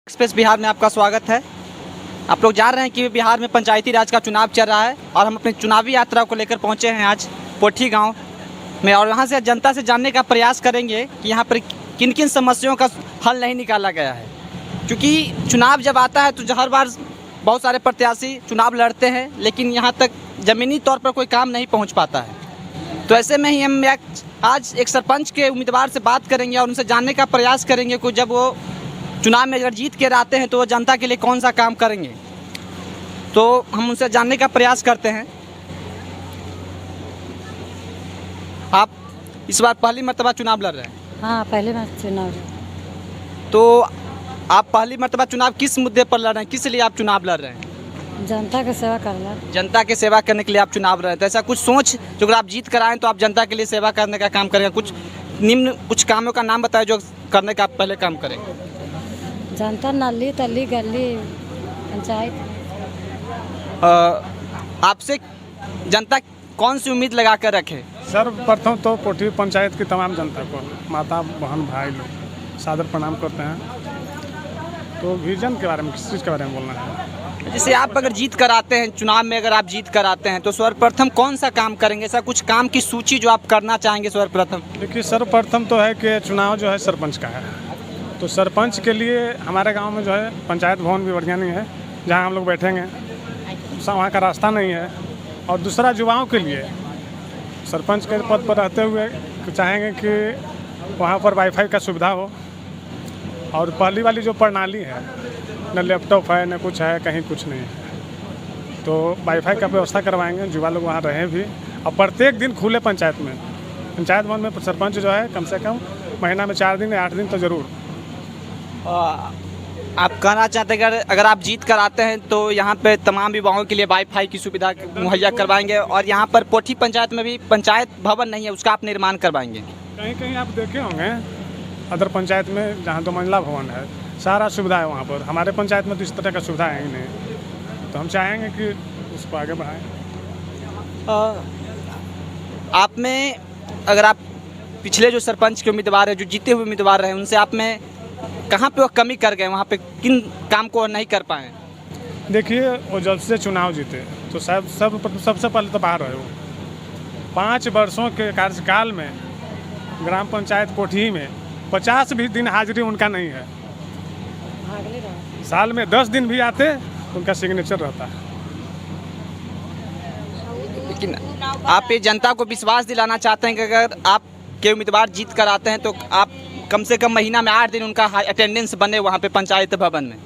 Express Bihar में आपका स्वागत है। आप लोग जान रहे हैं कि बिहार में पंचायती राज का चुनाव चल रहा है और हम अपनी चुनावी यात्रा को लेकर पहुंचे हैं आज पोठी गांव में और वहां से जनता से जानने का प्रयास करेंगे कि यहां पर किन किन समस्याओं का हल नहीं निकाला गया है। क्योंकि चुनाव जब आता है तो हर बार बहुत सारे प्रत्याशी चुनाव लड़ते हैं, लेकिन यहाँ तक ज़मीनी तौर पर कोई काम नहीं पहुँच पाता है। तो ऐसे में ही हम आज एक सरपंच के उम्मीदवार से बात करेंगे और उनसे जानने का प्रयास करेंगे कि जब वो चुनाव में अगर जीत के आते हैं तो वो जनता के लिए कौन सा काम करेंगे। तो हम उनसे जानने का प्रयास करते हैं। आप इस बार पहली मर्तबा चुनाव लड़ रहे हैं? हाँ, पहले बार चुनाव। तो आप पहली मर्तबा चुनाव किस मुद्दे पर लड़ रहे हैं, किस लिए आप चुनाव लड़ रहे हैं? जनता की सेवा करना। जनता की सेवा करने के लिए आप चुनाव लड़ रहे हैं। तो ऐसा कुछ सोच जो अगर आप जीत कर आएँ तो आप जनता के लिए सेवा करने का काम करेंगे। कुछ कामों का नाम बताएं जो करने का आप पहले काम करेंगे। जनता नाली तली गली पंचायत। आपसे जनता कौन सी उम्मीद लगा कर रखे? सर्वप्रथम तो पोठी पंचायत की तमाम जनता को, माता बहन भाई लोग सादर प्रणाम करते हैं। तो विजन के बारे में किस चीज़ के बारे में बोलना है? जैसे आप अगर जीत कर आते हैं चुनाव में, अगर आप जीत कर आते हैं तो सर्वप्रथम कौन सा काम करेंगे? ऐसा कुछ काम की सूची जो आप करना चाहेंगे सर्वप्रथम? देखिए, सर्वप्रथम तो है कि चुनाव जो है सरपंच का है। तो सरपंच के लिए हमारे गांव में जो है पंचायत भवन भी बढ़िया नहीं है जहां हम लोग बैठेंगे, वहाँ का रास्ता नहीं है। और दूसरा, युवाओं के लिए सरपंच के पद पर रहते हुए चाहेंगे कि वहाँ पर वाईफाई का सुविधा हो। और पहली वाली जो प्रणाली है, न लैपटॉप है न कुछ है, कहीं कुछ नहीं है, तो वाईफाई का व्यवस्था करवाएंगे, युवा लोग वहाँ रहें भी। और प्रत्येक दिन खुले पंचायत भवन में सरपंच जो है कम से कम महीना में 4 दिन या 8 दिन तो ज़रूर। आप कहना चाहते हैं अगर आप जीत कर आते हैं तो यहाँ पे तमाम युवाओं के लिए वाईफाई की सुविधा मुहैया करवाएंगे और यहाँ पर पोठी पंचायत में भी पंचायत भवन नहीं है, उसका आप निर्माण करवाएंगे। कहीं कहीं आप देखे होंगे अदर पंचायत में जहाँ 2 मंजिला भवन है, सारा सुविधा है वहाँ पर। हमारे पंचायत में तो इस तरह का सुविधा है ही नहीं। तो हम चाहेंगे कि उसको आगे बढ़ाएं। आप में अगर आप पिछले जो सरपंच के उम्मीदवार है, जो जीते हुए उम्मीदवार रहे, उनसे आप में कहाँ पे वो कमी कर गए, वहाँ पे किन काम को नहीं कर पाए? देखिए, वो जब से चुनाव जीते तो सबसे पहले तो बाहर रहे वो। 5 वर्षों के कार्यकाल में ग्राम पंचायत कोठी में 50 भी दिन हाजिरी उनका नहीं है। साल में 10 दिन भी आते उनका सिग्नेचर रहता है। लेकिन आप ये जनता को विश्वास दिलाना चाहते हैं कि अगर आपके उम्मीदवार जीत कर आते हैं तो आप कम से कम महीना में 8 दिन उनका अटेंडेंस बने वहाँ पे पंचायत भवन में।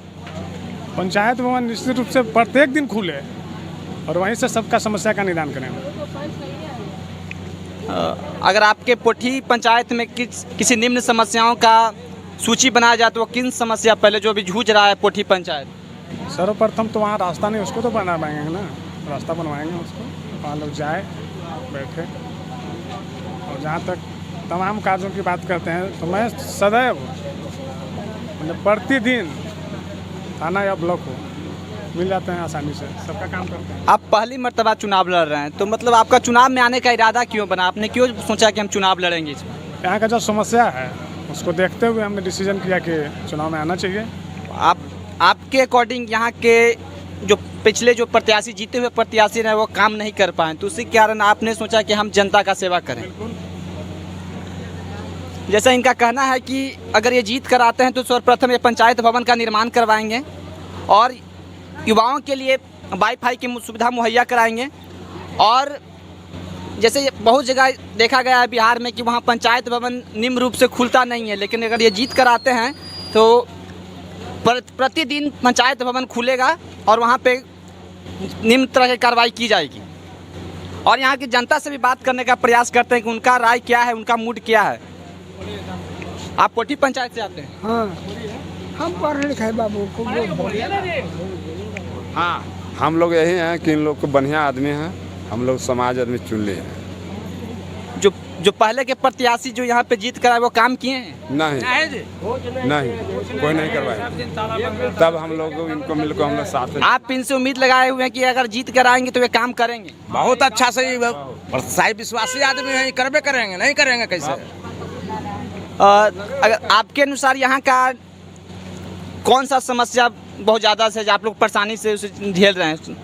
पंचायत भवन निश्चित रूप से प्रत्येक दिन खुले और वहीं से सबका समस्या का निदान करें। अगर आपके पोठी पंचायत में किसी निम्न समस्याओं का सूची बनाया जाए तो वो किन समस्या पहले जो भी जूझ रहा है पोठी पंचायत? सर्वप्रथम तो वहाँ रास्ता नहीं, उसको तो बना पाएंगे ना, रास्ता बनवाएंगे उसको, वहाँ लोग जाए बैठे। और जहाँ तक तमाम कार्यों की बात करते हैं तो मैं सदैव मतलब प्रतिदिन थाना या ब्लॉक हो मिल जाते हैं, आसानी से सबका काम करते हैं। आप पहली मर्तबा चुनाव लड़ रहे हैं तो मतलब आपका चुनाव में आने का इरादा क्यों बना? आपने क्यों सोचा कि हम चुनाव लड़ेंगे? यहाँ का जो समस्या है उसको देखते हुए हमने डिसीजन किया कि चुनाव में आना चाहिए। आपके अकॉर्डिंग यहाँ के जो पिछले जो प्रत्याशी जीते हुए प्रत्याशी रहे वो काम नहीं कर पाए, तो उसी कारण आपने सोचा कि हम जनता का सेवा करें। जैसा इनका कहना है कि अगर ये जीत कर आते हैं तो सर्वप्रथम ये पंचायत भवन का निर्माण करवाएंगे और युवाओं के लिए वाईफाई की सुविधा मुहैया कराएंगे। और जैसे बहुत जगह देखा गया है बिहार में कि वहाँ पंचायत भवन निम्न रूप से खुलता नहीं है, लेकिन अगर ये जीत कर आते हैं तो प्रतिदिन पंचायत भवन खुलेगा और वहाँ पे निम्न तरह की कार्रवाई की जाएगी। और यहाँ की जनता से भी बात करने का प्रयास करते हैं कि उनका राय क्या है, उनका मूड क्या है। आप पोठी पंचायत से आते हैं? हाँ, हम पढ़े लिखे बाबू को। हाँ, हम लोग यही हैं कि इन लोग को बढ़िया आदमी हैं, हम लोग समाज आदमी चुन लिए हैं। जो पहले के प्रत्याशी जो यहाँ पे जीत कर आए वो काम किए हैं? नहीं, कोई नहीं करवाए। तब हम लोग इनको मिलकर हम लोग साथ में। आप इनसे उम्मीद लगाए हुए हैं कि अगर जीत कर आएंगे तो वे काम करेंगे? बहुत अच्छा सही सही विश्वासी आदमी है, करबे करेंगे, नहीं करेंगे कैसे? अगर आपके अनुसार यहाँ का कौन सा समस्या बहुत ज़्यादा से आप लोग परेशानी से उसे झेल रहे हैं?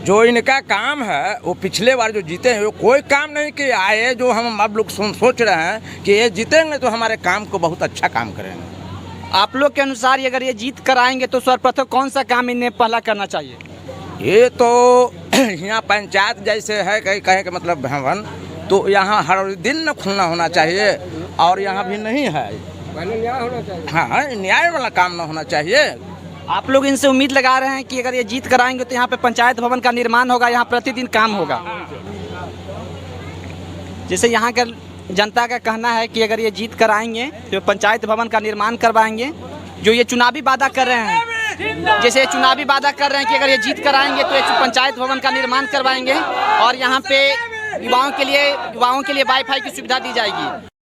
जो इनका काम है वो पिछले बार जो जीते हैं वो कोई काम नहीं किए आए, जो हम अब लोग सोच रहे हैं कि ये जीतेंगे तो हमारे काम को बहुत अच्छा काम करेंगे। आप लोग के अनुसार अगर ये जीत कर आएंगे तो सर्वप्रथम कौन सा काम इन्हें पहला करना चाहिए? ये तो यहाँ पंचायत जैसे है कहे के मतलब भवन, तो यहाँ हर दिन न खुलना होना चाहिए और यहाँ भी नहीं है। हाँ, न्याय वाला काम न होना चाहिए। आप लोग इनसे उम्मीद लगा रहे हैं कि अगर ये जीत कर आएंगे तो यहाँ पे पंचायत भवन का निर्माण होगा, यहाँ प्रतिदिन काम होगा। जैसे यहाँ का जनता का कहना है कि अगर ये जीत कर आएंगे तो पंचायत भवन का निर्माण करवाएंगे। जो ये चुनावी वादा कर रहे हैं, जैसे चुनावी वादा कर रहे हैं कि अगर ये जीत कर आएंगे तो ये पंचायत भवन का निर्माण करवाएंगे और यहाँ पे युवाओं के लिए वाईफाई की सुविधा दी जाएगी।